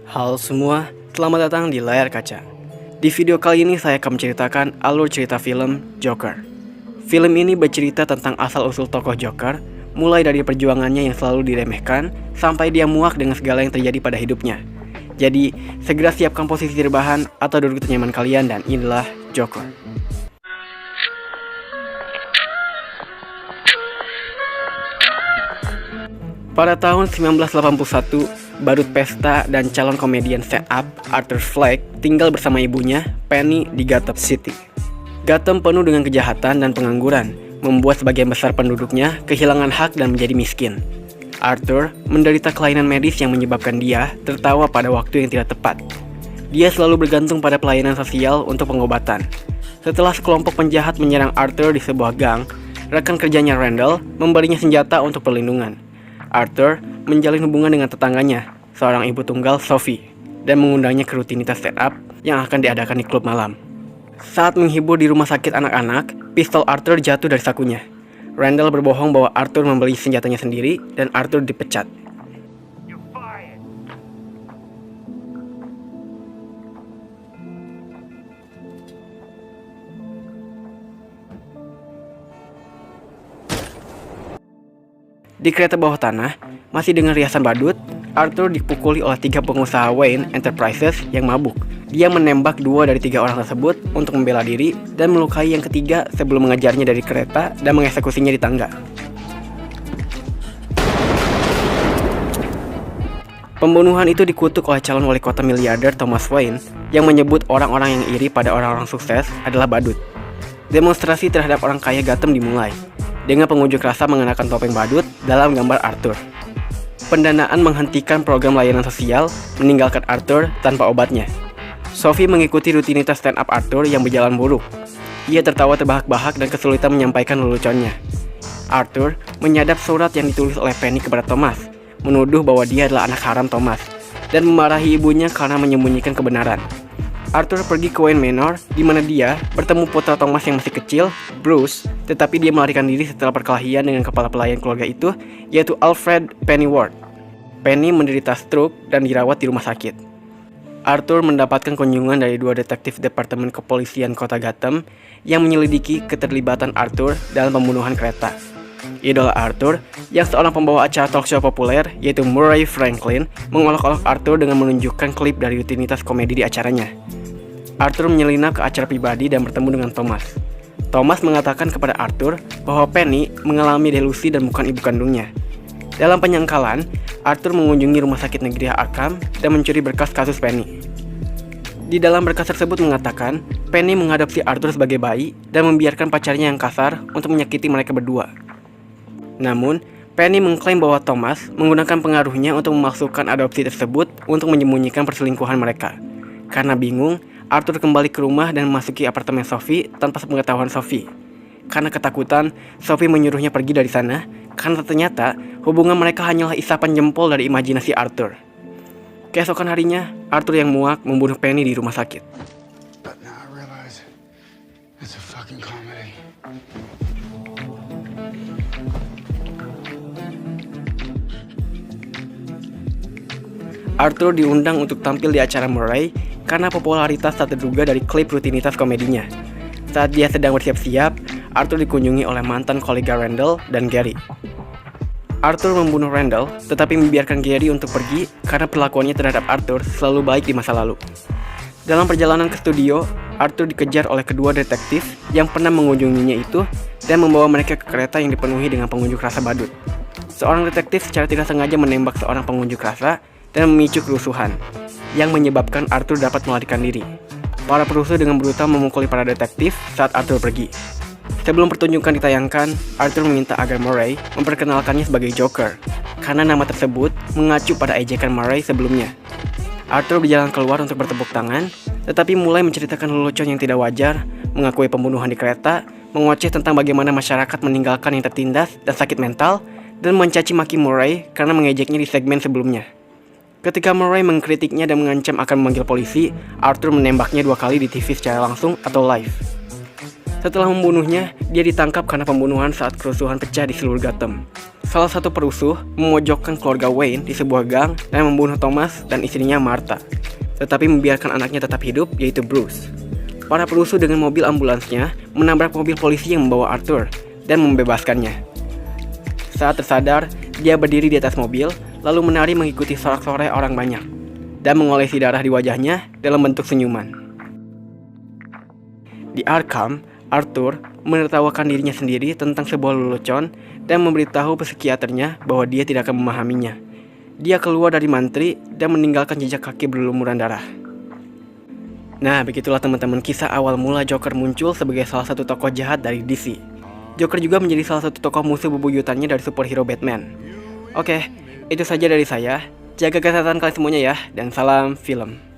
Halo semua, selamat datang di Layar Kaca. Di video kali ini saya akan menceritakan alur cerita film Joker. Film ini bercerita tentang asal-usul tokoh Joker, mulai dari perjuangannya yang selalu diremehkan, sampai dia muak dengan segala yang terjadi pada hidupnya. Jadi, segera siapkan posisi rebahan atau duduk ternyaman kalian dan inilah Joker. Pada tahun 1981, badut pesta dan calon komedian stand-up Arthur Fleck tinggal bersama ibunya, Penny, di Gotham City. Gotham penuh dengan kejahatan dan pengangguran, membuat sebagian besar penduduknya kehilangan hak dan menjadi miskin. Arthur menderita kelainan medis yang menyebabkan dia tertawa pada waktu yang tidak tepat. Dia selalu bergantung pada pelayanan sosial untuk pengobatan. Setelah sekelompok penjahat menyerang Arthur di sebuah gang, rekan kerjanya Randall memberinya senjata untuk perlindungan. Arthur menjalin hubungan dengan tetangganya, seorang ibu tunggal Sophie, dan mengundangnya ke rutinitas stand-up yang akan diadakan di klub malam. Saat menghibur di rumah sakit anak-anak, pistol Arthur jatuh dari sakunya. Randall berbohong bahwa Arthur membeli senjatanya sendiri dan Arthur dipecat. Di kereta bawah tanah, masih dengan riasan badut, Arthur dipukuli oleh 3 pengusaha Wayne Enterprises yang mabuk. Dia menembak 2 dari 3 orang tersebut untuk membela diri dan melukai yang ketiga sebelum mengejarnya dari kereta dan mengeksekusinya di tangga. Pembunuhan itu dikutuk oleh calon wali kota miliarder Thomas Wayne yang menyebut orang-orang yang iri pada orang-orang sukses adalah badut. Demonstrasi terhadap orang kaya Gotham dimulai dengan pengunjuk rasa mengenakan topeng badut dalam gambar Arthur. Pendanaan menghentikan program layanan sosial, meninggalkan Arthur tanpa obatnya. Sophie mengikuti rutinitas stand-up Arthur yang berjalan buruk. Ia tertawa terbahak-bahak dan kesulitan menyampaikan leluconnya. Arthur menyadap surat yang ditulis oleh Penny kepada Thomas, menuduh bahwa dia adalah anak haram Thomas, dan memarahi ibunya karena menyembunyikan kebenaran. Arthur pergi ke Wayne Manor, di mana dia bertemu putra Thomas yang masih kecil, Bruce, tetapi dia melarikan diri setelah perkelahian dengan kepala pelayan keluarga itu, yaitu Alfred Pennyworth. Penny menderita stroke dan dirawat di rumah sakit. Arthur mendapatkan kunjungan dari 2 detektif Departemen Kepolisian Kota Gotham yang menyelidiki keterlibatan Arthur dalam pembunuhan kereta. Idola Arthur, yang seorang pembawa acara talkshow populer, yaitu Murray Franklin, mengolok-olok Arthur dengan menunjukkan klip dari rutinitas komedi di acaranya. Arthur menyelinap ke acara pribadi dan bertemu dengan Thomas. Thomas mengatakan kepada Arthur bahwa Penny mengalami delusi dan bukan ibu kandungnya. Dalam penyangkalan, Arthur mengunjungi rumah sakit negeri Arkham dan mencuri berkas kasus Penny. Di dalam berkas tersebut mengatakan, Penny mengadopsi Arthur sebagai bayi dan membiarkan pacarnya yang kasar untuk menyakiti mereka berdua. Namun, Penny mengklaim bahwa Thomas menggunakan pengaruhnya untuk memasukkan adopsi tersebut untuk menyembunyikan perselingkuhan mereka. Karena bingung, Arthur kembali ke rumah dan memasuki apartemen Sophie tanpa sepengetahuan Sophie. Karena ketakutan, Sophie menyuruhnya pergi dari sana, karena ternyata hubungan mereka hanyalah isapan jempol dari imajinasi Arthur. Keesokan harinya, Arthur yang muak membunuh Penny di rumah sakit. But now I realize it's a fucking comedy. Arthur diundang untuk tampil di acara Murray karena popularitas tak terduga dari klip rutinitas komedinya. Saat dia sedang bersiap-siap, Arthur dikunjungi oleh mantan kolega Randall dan Gary. Arthur membunuh Randall, tetapi membiarkan Gary untuk pergi karena perlakuannya terhadap Arthur selalu baik di masa lalu. Dalam perjalanan ke studio, Arthur dikejar oleh kedua detektif yang pernah mengunjunginya itu dan membawa mereka ke kereta yang dipenuhi dengan pengunjuk rasa badut. Seorang detektif secara tidak sengaja menembak seorang pengunjuk rasa dan memicu kerusuhan, yang menyebabkan Arthur dapat melarikan diri. Para perusuh dengan brutal memukuli para detektif saat Arthur pergi. Sebelum pertunjukan ditayangkan, Arthur meminta agar Murray memperkenalkannya sebagai Joker, karena nama tersebut mengacu pada ejekan Murray sebelumnya. Arthur berjalan keluar untuk bertepuk tangan, tetapi mulai menceritakan lelucon yang tidak wajar, mengakui pembunuhan di kereta, mengoceh tentang bagaimana masyarakat meninggalkan yang tertindas dan sakit mental, dan mencaci maki Murray karena mengejeknya di segmen sebelumnya. Ketika Murray mengkritiknya dan mengancam akan memanggil polisi, Arthur menembaknya 2 kali di TV secara langsung atau live. Setelah membunuhnya, dia ditangkap karena pembunuhan saat kerusuhan pecah di seluruh Gotham. Salah satu perusuh memojokkan keluarga Wayne di sebuah gang dan membunuh Thomas dan istrinya Martha, tetapi membiarkan anaknya tetap hidup, yaitu Bruce. Para perusuh dengan mobil ambulansnya menabrak mobil polisi yang membawa Arthur dan membebaskannya. Saat tersadar, dia berdiri di atas mobil, lalu menari mengikuti sorak-sorai orang banyak, dan mengolesi darah di wajahnya dalam bentuk senyuman. Di Arkham, Arthur menertawakan dirinya sendiri tentang sebuah lelucon dan memberitahu psikiaternya bahwa dia tidak akan memahaminya. Dia keluar dari mantri dan meninggalkan jejak kaki berlumuran darah. Nah, begitulah teman-teman kisah awal mula Joker muncul sebagai salah satu tokoh jahat dari DC. Joker juga menjadi salah satu tokoh musuh bebuyutannya dari superhero Batman. Oke, itu saja dari saya. Jaga kesehatan kalian semuanya ya, dan salam film.